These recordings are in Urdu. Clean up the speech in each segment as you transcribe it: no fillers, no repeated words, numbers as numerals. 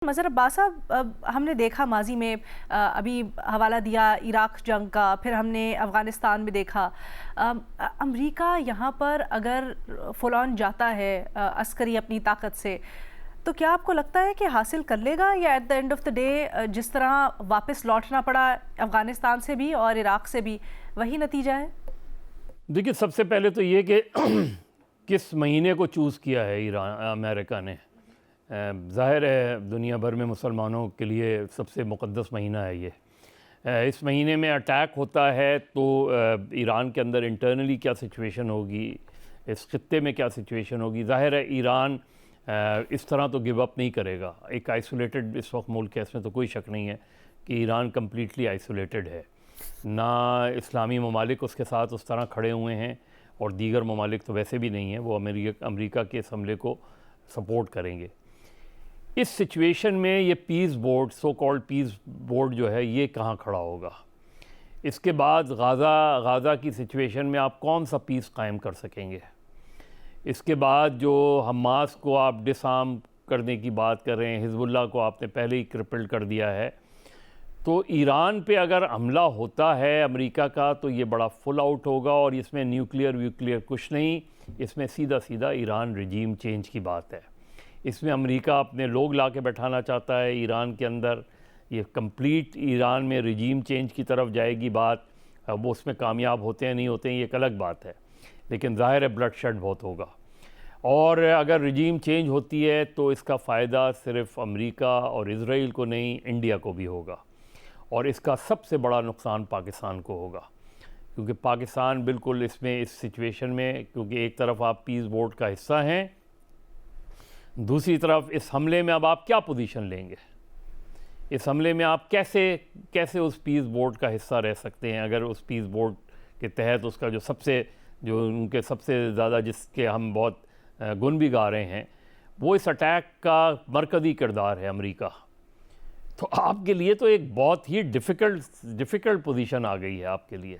مظہر عباس صاحب، ہم نے دیکھا ماضی میں ابھی حوالہ دیا عراق جنگ کا، پھر ہم نے افغانستان میں دیکھا امریکہ یہاں پر اگر فل آن جاتا ہے عسکری اپنی طاقت سے، تو کیا آپ کو لگتا ہے کہ حاصل کر لے گا، یا at the end of the day جس طرح واپس لوٹنا پڑا افغانستان سے بھی اور عراق سے بھی وہی نتیجہ ہے؟ دیکھیے، سب سے پہلے تو یہ کہ کس مہینے کو چوز کیا ہے امریکہ نے. ظاہر ہے دنیا بھر میں مسلمانوں کے لیے سب سے مقدس مہینہ ہے یہ. اس مہینے میں اٹیک ہوتا ہے تو ایران کے اندر انٹرنلی کیا سچویشن ہوگی، اس خطے میں کیا سچویشن ہوگی. ظاہر ہے ایران اس طرح تو گیو اپ نہیں کرے گا. ایک آئسولیٹڈ اس وقت ملک ہے، اس میں تو کوئی شک نہیں ہے کہ ایران کمپلیٹلی آئسولیٹڈ ہے. نہ اسلامی ممالک اس کے ساتھ اس طرح کھڑے ہوئے ہیں، اور دیگر ممالک تو ویسے بھی نہیں ہیں، وہ امریکہ کے اس حملے کو سپورٹ کریں گے. اس سچویشن میں یہ پیس بورڈ، سو کالڈ پیس بورڈ جو ہے، یہ کہاں کھڑا ہوگا؟ اس کے بعد غازہ کی سچویشن میں آپ کون سا پیس قائم کر سکیں گے؟ اس کے بعد جو حماس کو آپ ڈس آرم کرنے کی بات کر رہے ہیں، حزب اللہ کو آپ نے پہلے ہی کرپلڈ کر دیا ہے، تو ایران پہ اگر حملہ ہوتا ہے امریکہ کا تو یہ بڑا فل آؤٹ ہوگا، اور اس میں نیوکلیئر کچھ نہیں. اس میں سیدھا ایران رجیم چینج کی بات ہے. اس میں امریکہ اپنے لوگ لا کے بیٹھانا چاہتا ہے ایران کے اندر. یہ کمپلیٹ ایران میں رجیم چینج کی طرف جائے گی بات. وہ اس میں کامیاب ہوتے ہیں نہیں ہوتے ہیں یہ ایک الگ بات ہے، لیکن ظاہر ہے بلڈ شیڈ بہت ہوگا. اور اگر رجیم چینج ہوتی ہے تو اس کا فائدہ صرف امریکہ اور اسرائیل کو نہیں، انڈیا کو بھی ہوگا. اور اس کا سب سے بڑا نقصان پاکستان کو ہوگا، کیونکہ پاکستان بالکل اس سچویشن میں، کیونکہ ایک طرف آپ پیس بورڈ کا حصہ ہیں، دوسری طرف اس حملے میں اب آپ کیا پوزیشن لیں گے؟ اس حملے میں آپ کیسے اس پیس بورڈ کا حصہ رہ سکتے ہیں، اگر اس پیس بورڈ کے تحت اس کا جو ان کے سب سے زیادہ جس کے ہم بہت گن بھی گا رہے ہیں، وہ اس اٹیک کا مرکزی کردار ہے امریکہ. تو آپ کے لیے تو ایک بہت ہی ڈیفیکلٹ پوزیشن آ گئی ہے آپ کے لیے.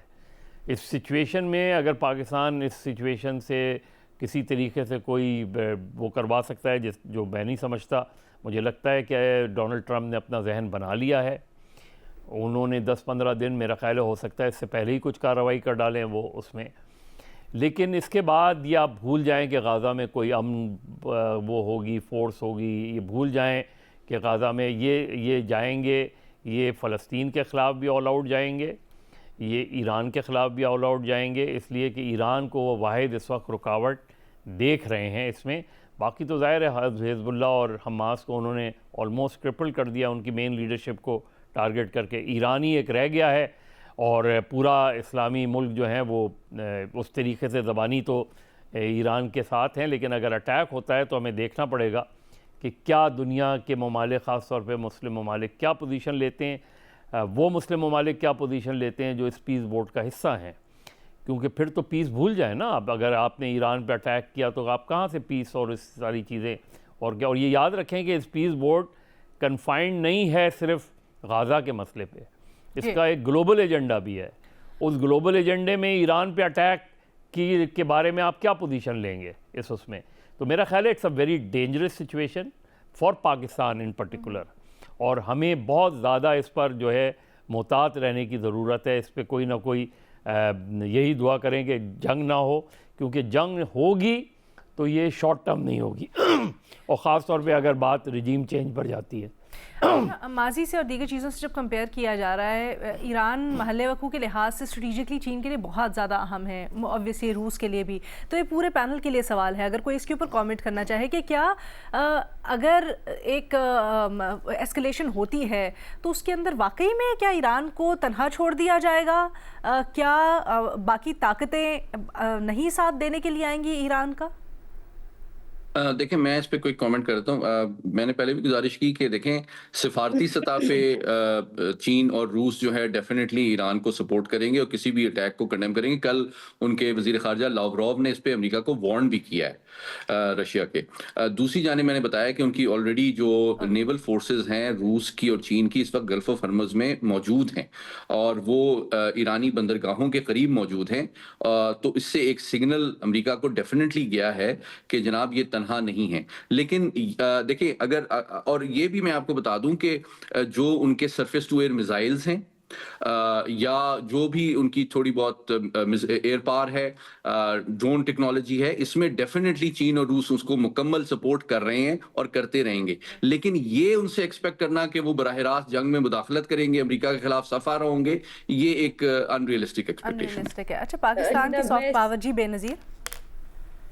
اس سچویشن میں اگر پاکستان اس سچویشن سے کسی طریقے سے کوئی وہ کروا سکتا ہے، جو میں نہیں سمجھتا. مجھے لگتا ہے کہ ڈونلڈ ٹرمپ نے اپنا ذہن بنا لیا ہے. انہوں نے 10-15 دن میرا خیال ہو سکتا ہے اس سے پہلے ہی کچھ کارروائی کر ڈالیں وہ اس میں. لیکن اس کے بعد یہ آپ بھول جائیں کہ غازہ میں کوئی امن وہ ہوگی، فورس ہوگی. یہ بھول جائیں کہ غازہ میں یہ جائیں گے، یہ فلسطین کے خلاف بھی آل آؤٹ جائیں گے، یہ ایران کے خلاف بھی آل آؤٹ جائیں گے، اس لیے کہ ایران کو وہ واحد اس وقت رکاوٹ دیکھ رہے ہیں اس میں. باقی تو ظاہر ہے حزب اللہ اور حماس کو انہوں نے آلموسٹ کرپل کر دیا، ان کی مین لیڈرشپ کو ٹارگٹ کر کے. ایران ہی ایک رہ گیا ہے، اور پورا اسلامی ملک جو ہیں وہ اس طریقے سے زبانی تو ایران کے ساتھ ہیں، لیکن اگر اٹیک ہوتا ہے تو ہمیں دیکھنا پڑے گا کہ کیا دنیا کے ممالک، خاص طور پہ مسلم ممالک، کیا پوزیشن لیتے ہیں. وہ مسلم ممالک کیا پوزیشن لیتے ہیں جو اس پیس بورڈ کا حصہ ہیں، کیونکہ پھر تو پیس بھول جائیں نا. اب اگر آپ نے ایران پہ اٹیک کیا تو آپ کہاں سے پیس اور اس ساری چیزیں اور کیا. اور یہ یاد رکھیں کہ اس پیس بورڈ کنفائنڈ نہیں ہے صرف غازہ کے مسئلے پہ، اس کا ایک گلوبل ایجنڈا بھی ہے. اس گلوبل ایجنڈے میں ایران پہ اٹیک کے بارے میں آپ کیا پوزیشن لیں گے اس میں. تو میرا خیال ہے it's a very dangerous situation for Pakistan in particular, اور ہمیں بہت زیادہ اس پر جو ہے محتاط رہنے کی ضرورت ہے. اس پہ کوئی نہ کوئی یہی دعا کریں کہ جنگ نہ ہو، کیونکہ جنگ ہوگی تو یہ شارٹ ٹرم نہیں ہوگی، اور خاص طور پہ اگر بات رجیم چینج پر جاتی ہے. ماضی سے اور دیگر چیزوں سے جب کمپیئر کیا جا رہا ہے، ایران محل وقوع کے لحاظ سے اسٹریٹجکلی چین کے لیے بہت زیادہ اہم ہے، اوبویسلی روس کے لیے بھی. تو یہ پورے پینل کے لیے سوال ہے، اگر کوئی اس کے اوپر کامنٹ کرنا چاہے کہ کیا اگر ایک ایسکلیشن ہوتی ہے تو اس کے اندر واقعی میں کیا ایران کو تنہا چھوڑ دیا جائے گا؟ کیا باقی طاقتیں نہیں ساتھ دینے کے لیے آئیں گی ایران کا؟ دیکھیں، میں اس پہ کوئی کامنٹ کرتا ہوں. میں نے پہلے بھی گزارش کی کہ دیکھیں، سفارتی سطح پہ چین اور روس جو ہے ڈیفینیٹلی ایران کو سپورٹ کریں گے اور کسی بھی اٹیک کو کنڈیم کریں گے. کل ان کے وزیر خارجہ لاوروو نے اس پہ امریکہ کو وارن بھی کیا ہے. رشیا کے. دوسری جانب میں نے بتایا کہ ان کی آلریڈی جو نیول فورسز ہیں روس کی اور چین کی اس وقت گلف آف ہرمز میں موجود ہیں اور وہ ایرانی بندرگاہوں کے قریب موجود ہیں, تو اس سے ایک سگنل امریکہ کو ڈیفینیٹلی گیا ہے کہ جناب یہ تنہا نہیں ہیں. لیکن دیکھیں اگر, اور یہ بھی میں آپ کو بتا دوں کہ جو ان کے سرفیس ٹو ایئر میزائلز ہیں یا جو بھی ان کی تھوڑی بہت ایئر پاور ہے, ڈرون ٹیکنالوجی ہے, اس میں ڈیفینیٹلی چین اور روس اس کو مکمل سپورٹ کر رہے ہیں اور کرتے رہیں گے. لیکن یہ ان سے ایکسپیکٹ کرنا کہ وہ براہ راست جنگ میں مداخلت کریں گے, امریکہ کے خلاف صف آرا ہوں گے, یہ ایک ان ریئلسٹک ایکسپیکٹیشن ہے. اچھا پاکستان کی سافٹ پاور, جی بے نظیر.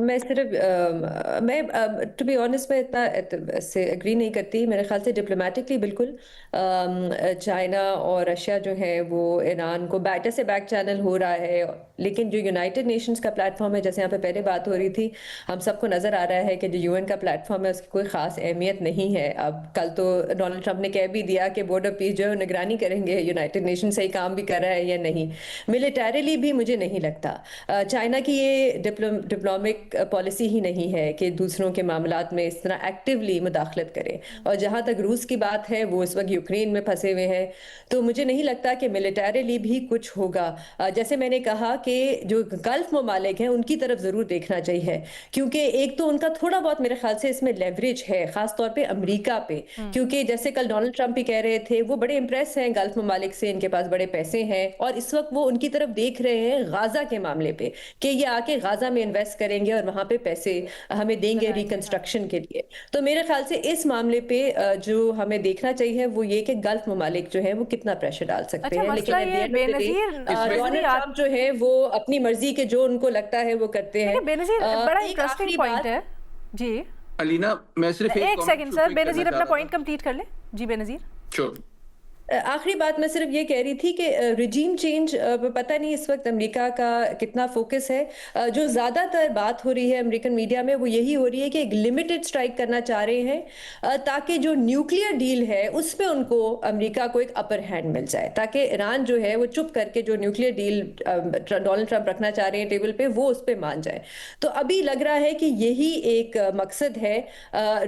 میں صرف میں ٹو بی آنیسٹ میں اتنا سے اگری نہیں کرتی. میرے خیال سے ڈپلومیٹکلی بالکل چائنا اور رشیا جو ہے وہ ایران کو بیٹر سے بیک چینل ہو رہا ہے, لیکن جو یونائٹڈ نیشنز کا پلیٹ فارم ہے, جیسے یہاں پہ پہلے بات ہو رہی تھی, ہم سب کو نظر آ رہا ہے کہ جو UN کا پلیٹ فارم ہے اس کی کوئی خاص اہمیت نہیں ہے. اب کل تو ڈونلڈ ٹرمپ نے کہہ بھی دیا کہ بورڈ آف پیس جو ہے نگرانی کریں گے, یونائٹڈ نیشن صحیح کام بھی کر رہا ہے یا نہیں. ملیٹریلی بھی مجھے نہیں لگتا. چائنا کی یہ ڈپلومک پالیسی ہی نہیں ہے کہ دوسروں کے معاملات میں اس طرح ایکٹیولی مداخلت کرے. اور جہاں تک روس کی بات ہے, وہ اس وقت یوکرین میں پھنسے ہوئے ہیں, تو مجھے نہیں لگتا کہ ملیٹریلی بھی کچھ ہوگا. جیسے میں نے کہا کہ جو گلف ممالک ہیں ان کی طرف ضرور دیکھنا چاہیے, کیونکہ ایک تو ان کا تھوڑا بہت میرے خیال سے اس میں لیوریج ہے, خاص طور پہ امریکہ پہ, کیونکہ جیسے کل ڈونلڈ ٹرمپ بھی کہہ رہے تھے وہ بڑے امپریس ہیں گلف ممالک سے, ان کے پاس بڑے پیسے ہیں, اور اس وقت وہ ان کی طرف دیکھ رہے ہیں غازہ کے معاملے پہ کہ یہ آ کے غازہ میں انویسٹ کریں گے اور وہاں پہ پیسے ہمیں دیں گے ریکنسٹرکشن کے لیے. تو میرے خیال سے اس معاملے پہ جو ہمیں دیکھنا چاہیے وہ یہ کہ گلف ممالک جو ہیں وہ کتنا پریشر ڈال سکتے ہیں. لیکن ڈونلڈ ٹرمپ جو ہے وہ اپنی مرضی کے جو ان کو لگتا ہے وہ کرتے ہیں. بے نظیر بڑا انٹرسٹنگ پوائنٹ ہے. جی علینا, میں صرف ایک سیکنڈ سر, بے نظیر اپنا پوائنٹ کمپلیٹ کر لیں. جی بے نظیر. شور. آخری بات میں صرف یہ کہہ رہی تھی کہ ریجیم چینج پتہ نہیں اس وقت امریکہ کا کتنا فوکس ہے. جو زیادہ تر بات ہو رہی ہے امریکن میڈیا میں وہ یہی ہو رہی ہے کہ ایک لمیٹڈ سٹرائک کرنا چاہ رہے ہیں تاکہ جو نیوکلیئر ڈیل ہے اس پہ ان کو امریکہ کو ایک اپر ہینڈ مل جائے, تاکہ ایران جو ہے وہ چپ کر کے جو نیوکلیئر ڈیل ڈونلڈ ٹرمپ رکھنا چاہ رہے ہیں ٹیبل پہ وہ اس پہ مان جائے. تو ابھی لگ رہا ہے کہ یہی ایک مقصد ہے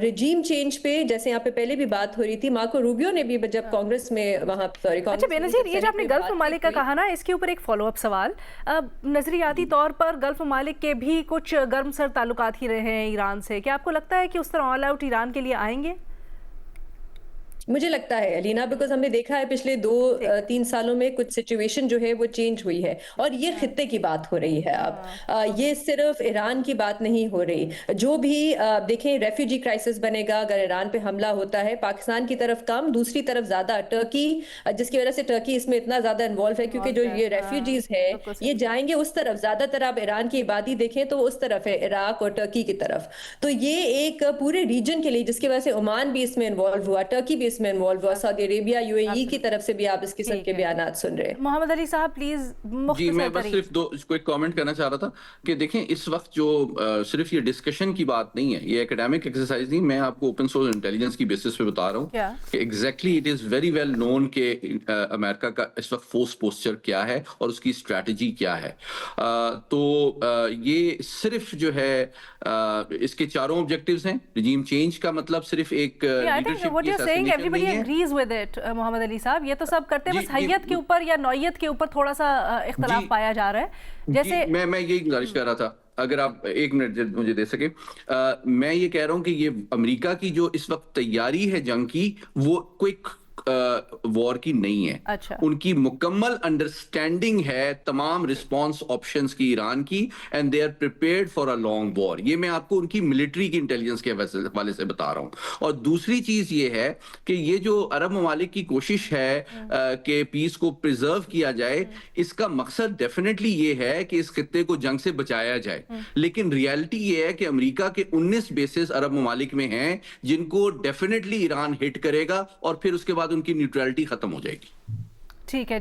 ریجیم چینج پہ. جیسے یہاں پہ پہلے بھی بات ہو رہی تھی, مارکو روبیو نے بھی جب کانگریس میں وہاں اچھا بے نظیر, یہ جو آپ نے گلف ممالک کا کہا نا, اس کے اوپر ایک فالو اپ سوال. نظریاتی طور پر گلف ممالک کے بھی کچھ گرم سر تعلقات ہی رہے ہیں ایران سے, کیا آپ کو لگتا ہے کہ اس طرح آل آؤٹ ایران کے لیے آئیں گے؟ مجھے لگتا ہے علینا, بیکاز ہم نے دیکھا ہے پچھلے 2-3 سالوں میں کچھ سچویشن جو ہے وہ چینج ہوئی ہے, اور یہ خطے کی بات ہو رہی ہے. اب یہ صرف ایران کی بات نہیں ہو رہی. جو بھی دیکھیں ریفیوجی کرائسس بنے گا اگر ایران پہ حملہ ہوتا ہے, پاکستان کی طرف کم, دوسری طرف زیادہ ٹرکی, جس کی وجہ سے ٹرکی اس میں اتنا زیادہ انوالو ہے کیونکہ جو یہ ریفیوجیز ہے یہ جائیں گے اس طرف. زیادہ تر آپ ایران کی آبادی دیکھیں تو اس طرف ہے, عراق اور ٹرکی کی طرف. تو یہ ایک پورے ریجن کے لیے, جس کی وجہ سے عمان بھی اس میں انوالو ہوا, ٹرکی بھی اس میں انوالو ہوا, سعودی عربیہ, UAE کی طرف سے بھی آپ اس قسم کے بیانات سن رہے ہیں. محمد علی صاحب پلیز. جی میں بس صرف کوئی کامنٹ کرنا چاہ رہا تھا کہ دیکھیں اس وقت جو صرف یہ ڈسکشن کی بات نہیں ہے, یہ اکیڈیمک ایکسرسائز نہیں, میں آپ کو اوپن سورس انٹیلیجنس کی بیسس پہ بتا رہا ہوں کہ exactly it is very well known کہ امریکہ کا اس وقت فورس پوسچر کیا ہے اور اس کی اسٹریٹجی کیا ہے. تو یہ صرف جو ہے اس کے چاروں آبجیکٹیوز ہیں. ریجیم چینج کا مطلب صرف ایک محمد علی صاحب, یہ تو سب کرتے ہیں, بس حیت کے اوپر یا نوعیت کے اوپر تھوڑا سا اختلاف پایا جا رہا ہے. جیسے میں یہی گزارش کر رہا تھا, اگر آپ 1 منٹ مجھے دے سکے, میں یہ کہہ رہا ہوں کہ یہ امریکہ کی جو اس وقت تیاری ہے جنگ کی وہ کوئک وار کی نہیں ہے. ان کی مکمل انڈرسٹینڈنگ ہے تمام رسپانس آپشنز کی ایران کی, and they are prepared for a long war. یہ میں آپ کو ان کی ملٹری کی انٹیلیجنس کے حوالے سے بتا رہا ہوں. اور دوسری چیز یہ ہے کہ یہ جو عرب ممالک کی کوشش ہے کہ پیس کو پریزرو کیا جائے, اس کا مقصد ڈیفینیٹلی یہ ہے کہ اس خطے کو جنگ سے بچایا جائے. لیکن ریالٹی یہ ہے کہ امریکہ کے 19 بیسز عرب ممالک میں ہیں جن کو ڈیفینیٹلی ایران ہٹ کرے گا, اور پھر اس کے بعد ان کی نیوٹرلٹی ختم ہو جائے گی. ٹھیک ہے جی.